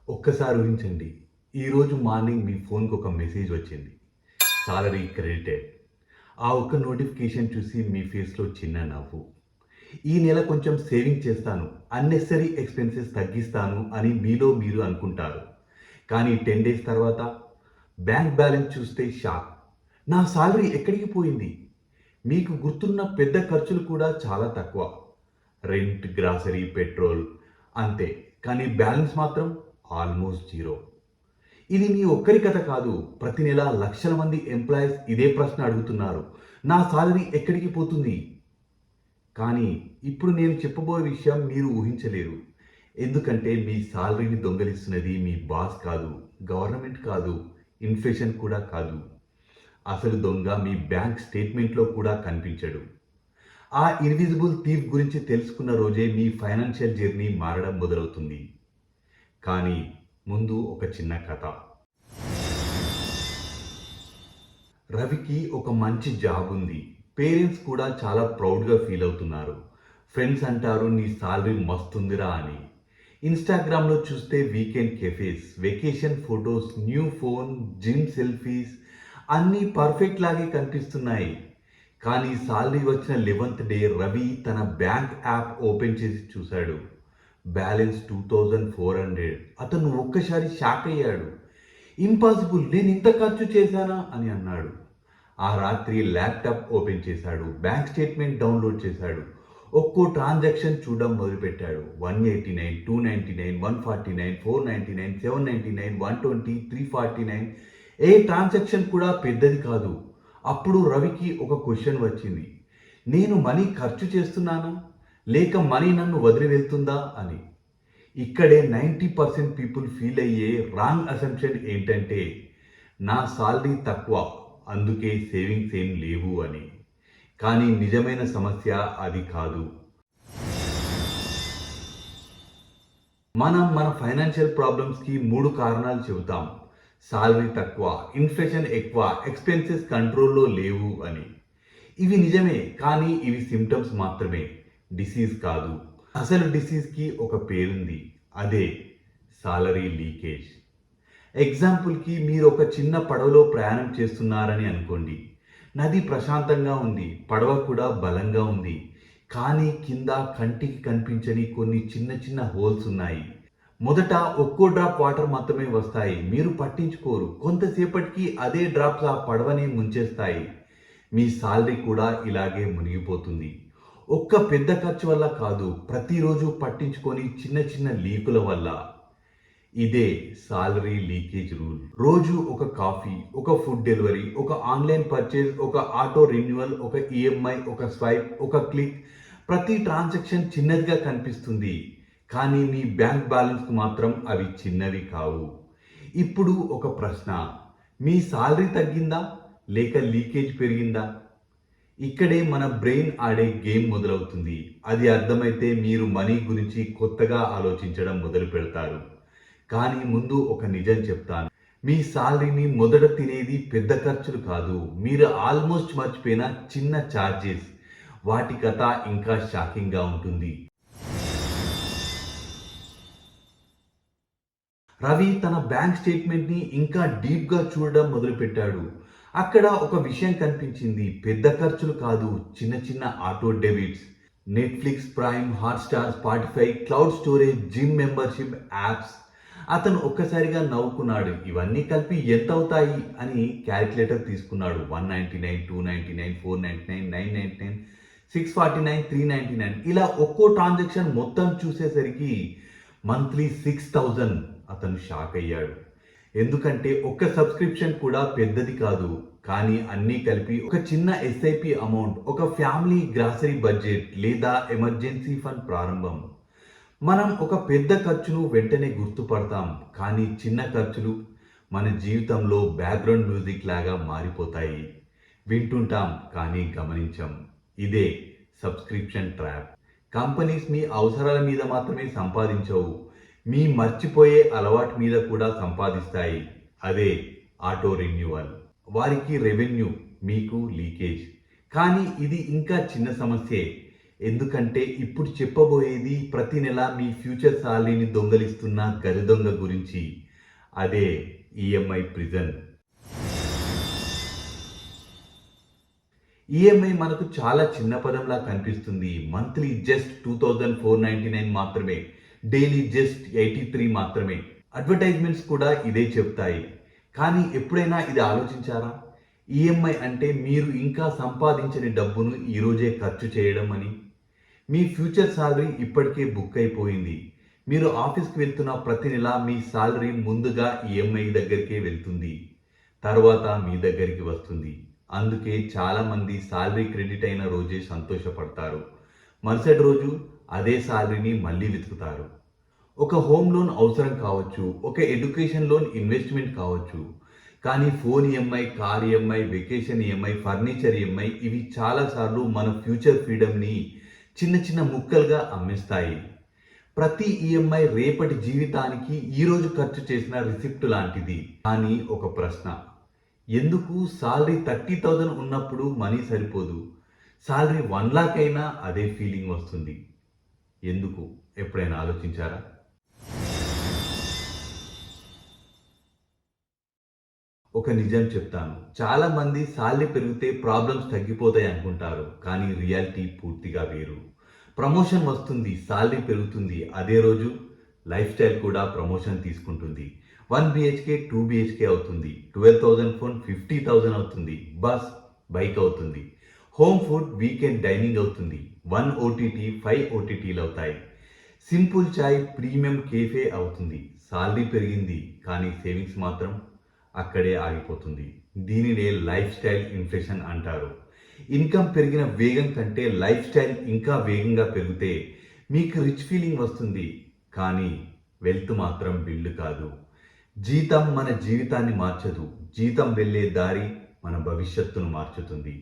ఒక్కసారి ఊహించండి. ఈరోజు మార్నింగ్ మీ ఫోన్‌కి ఒక మెసేజ్ వచ్చింది. Salary credited. ఆ ఒక్క నోటిఫికేషన్ చూసి మీ ఫేస్‌లో చిన్న నవ్వు. ఈ నెల కొంచెం సేవింగ్ చేస్తాను, అన్నెసెసరీ ఎక్స్‌పెన్సెస్ తగ్గిస్తాను అని మీలో మీరు అనుకుంటారు. కానీ 10 డేస్ తర్వాత బ్యాంక్ బ్యాలెన్స్ చూస్తే షాక్. నా సాలరీ ఎక్కడికి పోయింది? మీకు గుర్తున్న పెద్ద ఖర్చులు కూడా చాలా తక్కువ. రెంట్, గ్రాసరీ, పెట్రోల్ అంతే. కానీ బ్యాలెన్స్ మాత్రం ఆల్మోస్ట్ జీరో. ఇది మీ ఒక్కరి కథ కాదు. ప్రతి నెల లక్షల మంది ఎంప్లాయీస్ ఇదే ప్రశ్న అడుగుతున్నారు. నా సాలరీ ఎక్కడికి పోతుంది? కానీ ఇప్పుడు నేను చెప్పబోయే విషయం మీరు ఊహించలేరు. ఎందుకంటే మీ సాలరీని దొంగలిస్తున్నది మీ బాస్ కాదు, గవర్నమెంట్ కాదు, ఇన్ఫ్లేషన్ కూడా కాదు. అసలు దొంగ మీ బ్యాంక్ స్టేట్మెంట్లో కూడా కనిపించడు. ఆ ఇన్విజిబుల్ థీఫ్ గురించి తెలుసుకున్న రోజే మీ ఫైనాన్షియల్ జర్నీ మారడం మొదలవుతుంది. కానీ ముందు ఒక చిన్న కథ. రవికి ఒక మంచి జాబ్ ఉంది. పేరెంట్స్ కూడా చాలా ప్రౌడ్గా ఫీల్ అవుతున్నారు. ఫ్రెండ్స్ అంటారు నీ సాలరీ మస్తుందిరా అని. ఇన్స్టాగ్రామ్లో చూస్తే weekend cafes, vacation photos, new phone, gym selfies అన్నీ పర్ఫెక్ట్ లాగే కనిపిస్తున్నాయి. కానీ సాలరీ వచ్చిన 11th డే రవి తన బ్యాంక్ యాప్ ఓపెన్ చేసి చూశాడు. బ్యాలెన్స్ 2400. అతను ఒక్కసారి షాక్ అయ్యాడు. ఇంపాసిబుల్, నేను ఇంత ఖర్చు చేశానా అని అన్నాడు. ఆ రాత్రి ల్యాప్టాప్ ఓపెన్ చేశాడు, బ్యాంక్ స్టేట్మెంట్ డౌన్లోడ్ చేశాడు. ఒక్కో ట్రాన్సాక్షన్ చూడడం మొదలుపెట్టాడు. 189, 299, 149, 499, 799, 120, 349. ఏ ట్రాన్సాక్షన్ కూడా పెద్దది కాదు. అప్పుడు రవికి ఒక క్వశ్చన్ వచ్చింది. నేను మనీ ఖర్చు చేస్తున్నానా, లేక మనీ నన్ను వదిలి వెళ్తుందా అని. ఇక్కడే 90% పీపుల్ ఫీల్ అయ్యే రాంగ్ అసంప్షన్ ఏంటంటే నా సాలరీ తక్కువ, అందుకే సేవింగ్స్ ఏం లేవు అని. కానీ నిజమైన సమస్య అది కాదు. మనం మన ఫైనాన్షియల్ ప్రాబ్లమ్స్కి 3 కారణాలు చెబుతాం. సాలరీ తక్కువ, ఇన్ఫ్లేషన్ ఎక్కువ, ఎక్స్పెన్సెస్ కంట్రోల్లో లేవు అని. ఇవి నిజమే, కానీ ఇవి సిమ్టమ్స్ మాత్రమే, డిసీజ్ కాదు. అసలు డిసీజ్కి ఒక పేరుంది, అదే సాలరీ లీకేజ్. ఎగ్జాంపుల్కి మీరు ఒక చిన్న పడవలో ప్రయాణం చేస్తున్నారని అనుకోండి. నది ప్రశాంతంగా ఉంది, పడవ కూడా బలంగా ఉంది. కానీ కింద కంటికి కనిపించని కొన్ని చిన్న చిన్న హోల్స్ ఉన్నాయి. మొదట ఒక్కో డ్రాప్ వాటర్ మాత్రమే వస్తాయి, మీరు పట్టించుకోరు. కొంతసేపటికి అదే డ్రాప్స్ ఆ పడవని ముంచేస్తాయి. మీ సాలరీ కూడా ఇలాగే మునిగిపోతుంది. ఒక్క పెద్ద ఖర్చు వల్ల కాదు, ప్రతిరోజు పట్టించుకొని చిన్న చిన్న లీకుల వల్ల. ఇదే సాలరీ లీకేజ్ రూల్. రోజు ఒక కాఫీ, ఒక ఫుడ్ డెలివరీ, ఒక ఆన్లైన్ పర్చేజ్, ఒక ఆటో రెన్యువల్, ఒక ఈఎంఐ, ఒక స్వైప్, ఒక క్లిక్. ప్రతి ట్రాన్సాక్షన్ చిన్నదిగా కనిపిస్తుంది, కానీ మీ బ్యాంక్ బ్యాలెన్స్కు మాత్రం అవి చిన్నవి కావు. ఇప్పుడు ఒక ప్రశ్న, మీ సాలరీ తగ్గిందా లేక లీకేజ్ పెరిగిందా? ఇక్కడే మన బ్రెయిన్ ఆడే గేమ్ మొదలవుతుంది. అది అర్థమైతే మీరు మనీ గురించి కొత్తగా ఆలోచించడం మొదలు పెడతారు. కానీ ముందు ఒక నిజం చెప్తాను. మీ సాలరీని మొదట తినేది పెద్ద ఖర్చులు కాదు, మీరు ఆల్మోస్ట్ మర్చిపోయిన చిన్న ఛార్జెస్. వాటి కథ ఇంకా షాకింగ్గా ఉంటుంది. రవి తన బ్యాంక్ స్టేట్మెంట్ని ఇంకా డీప్గా చూడడం మొదలుపెట్టాడు. అక్కడ ఒక విషయం కనిపించింది. పెద్ద ఖర్చులు కాదు, చిన్న చిన్న auto debits. Netflix, prime, Hotstar, Spotify, cloud storage, gym membership, apps. అతను ఒక్కసారిగా నవ్వుకున్నాడు. ఇవన్నీ కలిపి ఎంత అవుతాయి అని క్యాలిక్యులేటర్ తీసుకున్నాడు. 199, 299, 499, 999, 649, 399. ఇలా ఒక్కో ట్రాన్సాక్షన్ మొత్తం చూసేసరికి మంత్లీ 6000. అతను షాక్ అయ్యాడు. ఎందుకంటే ఒక్క సబ్స్క్రిప్షన్ కూడా పెద్దది కాదు, కానీ అన్నీ కలిపి ఒక చిన్న ఎస్ఐపి అమౌంట్, ఒక ఫ్యామిలీ గ్రాసరీ బడ్జెట్ లేదా ఎమర్జెన్సీ ఫండ్ ప్రారంభం. మనం ఒక పెద్ద ఖర్చును వెంటనే గుర్తుపడతాం, కానీ చిన్న ఖర్చులు మన జీవితంలో బ్యాక్గ్రౌండ్ మ్యూజిక్ లాగా మారిపోతాయి. వింటుంటాం కానీ గమనించం. ఇదే సబ్స్క్రిప్షన్ ట్రాప్. కంపెనీస్ మీ అవసరాల మీద మాత్రమే సంపాదించవు, మీ మర్చిపోయే అలవాటు మీద కూడా సంపాదిస్తాయి. అదే ఆటో రెన్యువల్. వారికి రెవెన్యూ, మీకు లీకేజ్. కానీ ఇది ఇంకా చిన్న సమస్యే. ఎందుకంటే ఇప్పుడు చెప్పబోయేది ప్రతి నెల మీ ఫ్యూచర్ సాలరీని దొంగలిస్తున్న గజ దొంగ గురించి. అదే ఈఎంఐ ప్రిజన్. ఈఎంఐ మనకు చాలా చిన్న పదంలా కనిపిస్తుంది. మంత్లీ జస్ట్ 2499 మాత్రమే, డైలీ జస్ట్ 83 మాత్రమే. అడ్వర్టైజ్మెంట్స్ కూడా ఇదే చెప్తాయి. కానీ ఎప్పుడైనా ఇది ఆలోచించారా? ఈఎంఐ అంటే మీరు ఇంకా సంపాదించని డబ్బును ఈరోజే ఖర్చు చేయడం అని. మీ ఫ్యూచర్ సాలరీ ఇప్పటికే బుక్ అయిపోయింది. మీరు ఆఫీస్కి వెళ్తున్న ప్రతి నెల మీ సాలరీ ముందుగా ఈఎంఐ దగ్గరికే వెళ్తుంది, తర్వాత మీ దగ్గరికి వస్తుంది. అందుకే చాలామంది సాలరీ క్రెడిట్ అయిన రోజే సంతోషపడతారు, మరుసటి రోజు అదే సాలరీని మళ్ళీ వెతుకుతారు. ఒక హోమ్ లోన్ అవసరం కావచ్చు, ఒక ఎడ్యుకేషన్ లోన్ ఇన్వెస్ట్మెంట్ కావచ్చు, కానీ phone EMI, car EMI, vacation EMI, furniture EMI ఇవి చాలాసార్లు మన ఫ్యూచర్ ఫ్రీడమ్ని చిన్న చిన్న ముక్కలుగా అమ్మేస్తాయి. ప్రతి ఈఎంఐ రేపటి జీవితానికి ఈరోజు ఖర్చు చేసిన రిసిప్ట్ లాంటిది. కానీ ఒక ప్రశ్న, ఎందుకు సాలరీ 30,000 ఉన్నప్పుడు మనీ సరిపోదు, సాలరీ 1,00,000 అయినా అదే ఫీలింగ్ వస్తుంది? ఎందుకు? ఎప్పుడైనా ఆలోచించారా? ఒక నిజం చెప్తాను, చాలా మంది సాలరీ పెరిగితే ప్రాబ్లమ్స్ తగ్గిపోతాయి అనుకుంటారు, కానీ రియాలిటీ పూర్తిగా వేరు. ప్రమోషన్ వస్తుంది, సాలరీ పెరుగుతుంది, అదే రోజు లైఫ్ స్టైల్ కూడా ప్రమోషన్ తీసుకుంటుంది. 1 BHK 2 BHK అవుతుంది, 12,000 ఫోన్ 50,000 అవుతుంది, బస్ బైక్ అవుతుంది, హోమ్ ఫుడ్ వీకెండ్ డైనింగ్ అవుతుంది, 1 OTT 5 OTTలు అవుతాయి, సింపుల్ చాయ్ ప్రీమియం కేఫే అవుతుంది. సాలరీ పెరిగింది కానీ సేవింగ్స్ మాత్రం అక్కడే ఆగిపోతుంది. దీనినే లైఫ్ స్టైల్ ఇన్ఫ్లేషన్ అంటారు. ఇన్కమ్ పెరిగిన వేగం కంటే లైఫ్ స్టైల్ ఇంకా వేగంగా పెరిగితే మీకు రిచ్ ఫీలింగ్ వస్తుంది, కానీ వెల్త్ మాత్రం బిల్డ్ కాదు. జీతం మన జీవితాన్ని మార్చదు, జీతం వెళ్ళే దారి మన భవిష్యత్తును మార్చుతుంది.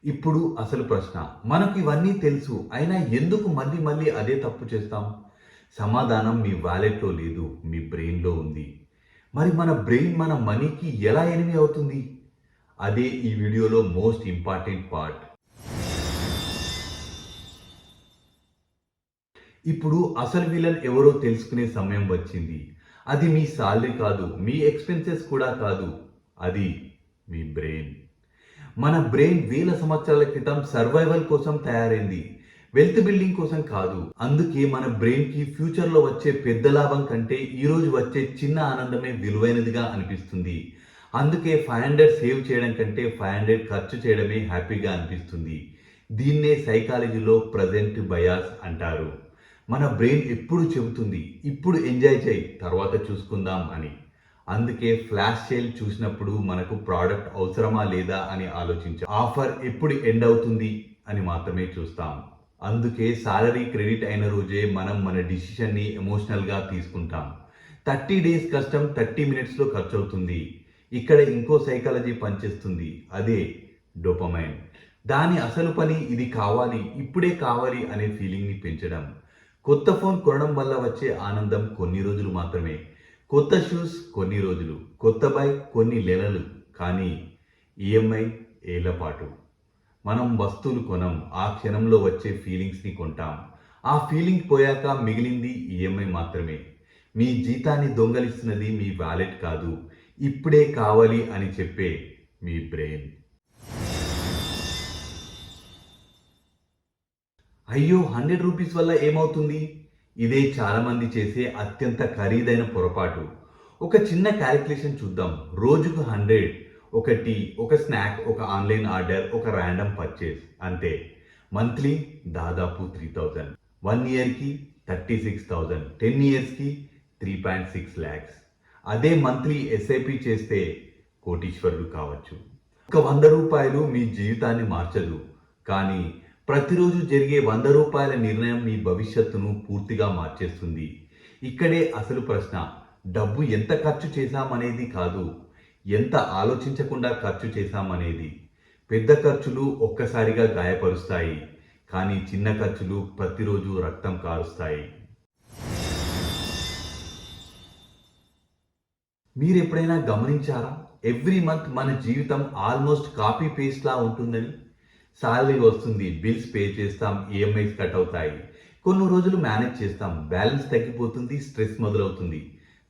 ఇప్పుడు అసలు ప్రశ్న, మనకు ఇవన్నీ తెలుసు అయినా ఎందుకు మళ్ళీ మళ్ళీ అదే తప్పు చేస్తాం? సమాధానం మీ వాలెట్లో లేదు, మీ బ్రెయిన్లో ఉంది. మరి మన బ్రెయిన్ మన మనీకి ఎలా ఎనిమి అవుతుంది? అదే ఈ వీడియోలో మోస్ట్ ఇంపార్టెంట్ పార్ట్. ఇప్పుడు అసలు విలన్ ఎవరో తెలుసుకునే సమయం వచ్చింది. అది మీ సాలరీ కాదు, మీ ఎక్స్పెన్సెస్ కూడా కాదు, అది మీ బ్రెయిన్. మన బ్రెయిన్ వేల సంవత్సరాల క్రితం సర్వైవల్ కోసం తయారైంది, వెల్త్ బిల్డింగ్ కోసం కాదు. అందుకే మన బ్రెయిన్కి ఫ్యూచర్లో వచ్చే పెద్ద లాభం కంటే ఈరోజు వచ్చే చిన్న ఆనందమే విలువైనదిగా అనిపిస్తుంది. అందుకే 500 సేవ్ చేయడం కంటే 500 ఖర్చు చేయడమే హ్యాపీగా అనిపిస్తుంది. దీన్నే సైకాలజీలో ప్రజెంట్ బయాస్ అంటారు. మన బ్రెయిన్ ఎప్పుడు చెబుతుంది, ఇప్పుడు ఎంజాయ్ చేయి, తర్వాత చూసుకుందాం అని. అందుకే ఫ్లాష్ సేల్ చూసినప్పుడు మనకు ప్రోడక్ట్ అవసరమా లేదా అని ఆలోచించాం, ఆఫర్ ఎప్పుడు ఎండ్ అవుతుంది అని మాత్రమే చూస్తాం. అందుకే సాలరీ క్రెడిట్ అయిన రోజే మనం మన డిసిషన్ని ఎమోషనల్గా తీసుకుంటాం. 30 డేస్ కష్టం 30 మినిట్స్లో ఖర్చు అవుతుంది. ఇక్కడ ఇంకో సైకాలజీ పనిచేస్తుంది, అదే డోపమైన్. దాని అసలు పని ఇది కావాలి, ఇప్పుడే కావాలి అనే ఫీలింగ్ని పెంచడం. కొత్త ఫోన్ కొనడం వల్ల వచ్చే ఆనందం కొన్ని రోజులు మాత్రమే, కొత్త షూస్ కొన్ని రోజులు, కొత్త బైక్ కొన్ని నెలలు, కానీ ఈఎంఐ ఏళ్ల పాటు. మనం వస్తువులు కొనం, ఆ క్షణంలో వచ్చే ఫీలింగ్స్ని కొంటాం. ఆ ఫీలింగ్ పోయాక మిగిలింది ఈఎంఐ మాత్రమే. మీ జీతాన్ని దొంగలిస్తున్నది మీ వాలెట్ కాదు, ఇప్పుడే కావాలి అని చెప్పే మీ బ్రెయిన్. అయ్యో 100 రూపీస్ వల్ల ఏమవుతుంది? ఇదే చాలామంది చేసే అత్యంత ఖరీదైన పొరపాటు. ఒక చిన్న క్యాలిక్యులేషన్ చూద్దాం. రోజుకు 100, ఒక టీ, ఒక స్నాక్, ఒక ఆన్లైన్ ఆర్డర్, ఒక ర్యాండమ్ పర్చేస్, అంతే. మంత్లీ దాదాపు 3,000, 1 ఇయర్కి 36,000, 10 ఇయర్స్కి 3.6 lakhs. అదే మంత్లీ ఎస్ఐపి చేస్తే కోటీశ్వరుడు కావచ్చు. ఒక 100 రూపాయలు మీ జీవితాన్ని మార్చదు, కానీ ప్రతిరోజు జరిగే 100 రూపాయల నిర్ణయం మీ భవిష్యత్తును పూర్తిగా మార్చేస్తుంది. ఇక్కడే అసలు ప్రశ్న, డబ్బు ఎంత ఖర్చు చేశామనేది కాదు, ఎంత ఆలోచించకుండా ఖర్చు చేశామనేది. పెద్ద ఖర్చులు ఒక్కసారిగా గాయపరుస్తాయి, కానీ చిన్న ఖర్చులు ప్రతిరోజు రక్తం కారుస్తాయి. మీరు ఎప్పుడైనా గమనించారా, ఎవ్రీ మంత్ మన జీవితం ఆల్మోస్ట్ కాపీ పేస్ట్ లా ఉంటుందని? సాలరీ వస్తుంది, బిల్స్ పే చేస్తాం, ఈఎంఐస్ కట్ అవుతాయి. కొన్ని రోజులు మేనేజ్ చేస్తాం, బ్యాలెన్స్ తగ్గిపోతుంది, స్ట్రెస్ మొదలవుతుంది.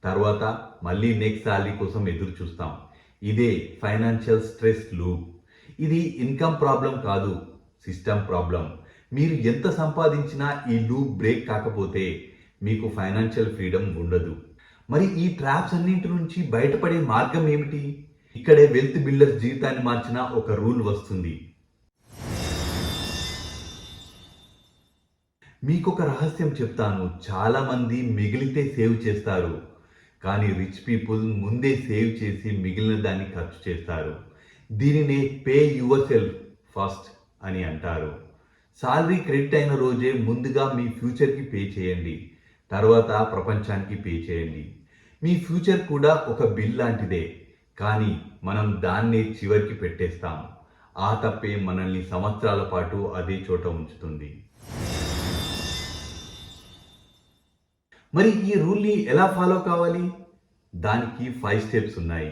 తర్వాత మళ్ళీ నెక్స్ట్ సాలరీ కోసం ఎదురు చూస్తాం. ఇదే ఫైనాన్షియల్ స్ట్రెస్ లూప్. ఇది ఇన్కమ్ ప్రాబ్లం కాదు, సిస్టమ్ ప్రాబ్లం. మీరు ఎంత సంపాదించినా ఈ లూప్ బ్రేక్ కాకపోతే మీకు ఫైనాన్షియల్ ఫ్రీడమ్ ఉండదు. మరి ఈ ట్రాప్స్ అన్నింటి నుంచి బయటపడే మార్గం ఏమిటి? ఇక్కడే వెల్త్ బిల్డర్స్ జీవితాన్ని మార్చిన ఒక రూల్ వస్తుంది. మీకు ఒక రహస్యం చెప్తాను. చాలా మంది మిగిలితే సేవ్ చేస్తారు, కానీ రిచ్ పీపుల్ ముందే సేవ్ చేసి మిగిలిన దాన్ని ఖర్చు చేస్తారు. దీనినే పే యువర్ సెల్ఫ్ ఫస్ట్ అని అంటారు. సాలరీ క్రెడిట్ అయిన రోజే ముందుగా మీ ఫ్యూచర్కి పే చేయండి, తర్వాత ప్రపంచానికి పే చేయండి. మీ ఫ్యూచర్ కూడా ఒక బిల్ లాంటిదే, కానీ మనం దాన్నే చివరికి పెట్టేస్తాం. ఆ తప్పే మనల్ని సంవత్సరాల పాటు అదే చోట ఉంచుతుంది. మరి ఈ రూల్ని ఎలా ఫాలో కావాలి? దానికి 5 స్టెప్స్ ఉన్నాయి.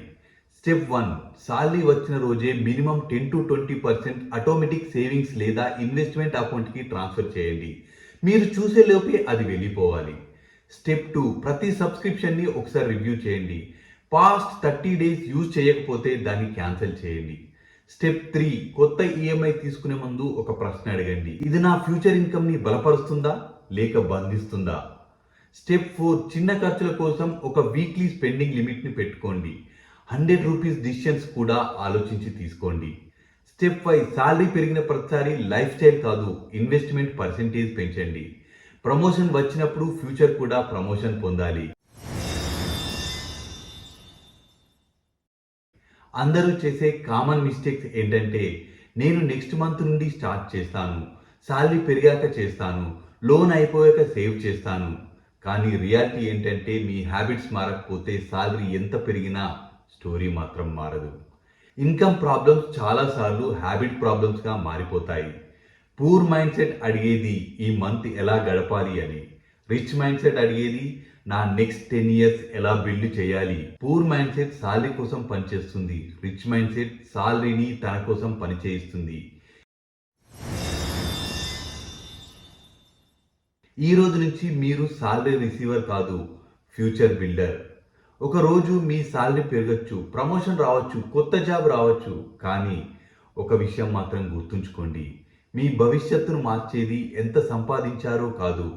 స్టెప్ 1, సాలరీ వచ్చిన రోజే మినిమం 10 to 20% ఆటోమేటిక్ సేవింగ్స్ లేదా ఇన్వెస్ట్మెంట్ అకౌంట్కి ట్రాన్స్ఫర్ చేయండి. మీరు చూసే లోపే అది వెళ్ళిపోవాలి. స్టెప్ 2, ప్రతి సబ్స్క్రిప్షన్ని ఒకసారి రివ్యూ చేయండి. పాస్ట్ 30 days యూజ్ చేయకపోతే దాన్ని క్యాన్సిల్ చేయండి. స్టెప్ 3, కొత్త ఈఎంఐ తీసుకునే ముందు ఒక ప్రశ్న అడగండి. ఇది నా ఫ్యూచర్ ఇన్కమ్ని బలపరుస్తుందా లేక బంధిస్తుందా? స్టెప్ 4, చిన్న ఖర్చుల కోసం ఒక వీక్లీ స్పెండింగ్ లిమిట్ని పెట్టుకోండి. 100 రూపీస్ డిసిషన్స్ కూడా ఆలోచించి తీసుకోండి. స్టెప్ 5, సాలరీ పెరిగిన ప్రతిసారి లైఫ్ స్టైల్ కాదు, ఇన్వెస్ట్మెంట్ పర్సెంటేజ్ పెంచండి. ప్రమోషన్ వచ్చినప్పుడు ఫ్యూచర్ కూడా ప్రమోషన్ పొందాలి. అందరూ చేసే కామన్ మిస్టేక్స్ ఏంటంటే, నేను నెక్స్ట్ మంత్ నుండి స్టార్ట్ చేస్తాను, సాలరీ పెరిగాక చేస్తాను, లోన్ అయిపోయాక సేవ్ చేస్తాను. కానీ రియాలిటీ ఏంటంటే, మీ హ్యాబిట్స్ మారకపోతే సాలరీ ఎంత పెరిగినా స్టోరీ మాత్రం మారదు. ఇన్కమ్ ప్రాబ్లమ్స్ చాలాసార్లు హ్యాబిట్ ప్రాబ్లమ్స్గా మారిపోతాయి. పూర్ మైండ్ సెట్ అడిగేది ఈ మంత్ ఎలా గడపాలి అని. రిచ్ మైండ్ సెట్ అడిగేది నా నెక్స్ట్ 10 years ఎలా బిల్డ్ చేయాలి. పూర్ మైండ్ సెట్ సాలరీ కోసం పనిచేస్తుంది, రిచ్ మైండ్ సెట్ సాలరీని తన కోసం పనిచేయిస్తుంది. ఈ రోజు నుంచి మీరు సాలరీ రిసీవర్ కాదు, ఫ్యూచర్ బిల్డర్. ఒక రోజు మీ సాలరీ పెరగచ్చు, ప్రమోషన్ రావచ్చు, కొత్త జాబ్ రావచ్చు, కానీ ఒక విషయం మాత్రం గుర్తుంచుకోండి, మీ భవిష్యత్తును మార్చేది ఎంత సంపాదించారో కాదు,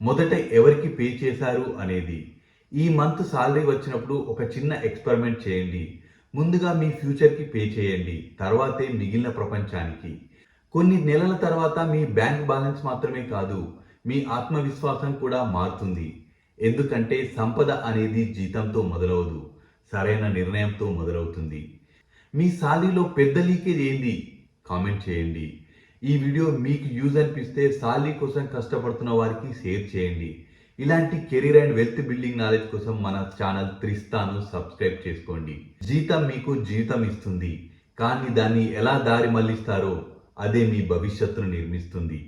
మొదట ఎవరికి పే చేశారు అనేది. ఈ మంత్ సాలరీ వచ్చినప్పుడు ఒక చిన్న ఎక్స్పెరిమెంట్ చేయండి. ముందుగా మీ ఫ్యూచర్కి పే చేయండి, తర్వాతే మిగిలిన ప్రపంచానికి. కొన్ని నెలల తర్వాత మీ బ్యాంక్ బ్యాలెన్స్ మాత్రమే కాదు, మీ ఆత్మవిశ్వాసం కూడా మారుతుంది. ఎందుకంటే సంపద అనేది జీతంతో మొదలవదు, సరైన నిర్ణయంతో మొదలవుతుంది. మీ సాలరీలో పెద్ద లీకేజ్ ఏంది? కామెంట్ చేయండి. ఈ వీడియో మీకు యూజ్ అనిపిస్తే సాలరీ కోసం కష్టపడుతున్న వారికి షేర్ చేయండి. ఇలాంటి career and wealth building knowledge కోసం మన ఛానల్ త్రిస్తాను సబ్స్క్రైబ్ చేసుకోండి. జీతం మీకు జీవితం ఇస్తుంది, కానీ దాన్ని ఎలా దారి మళ్లిస్తారో అదే మీ భవిష్యత్తును నిర్మిస్తుంది.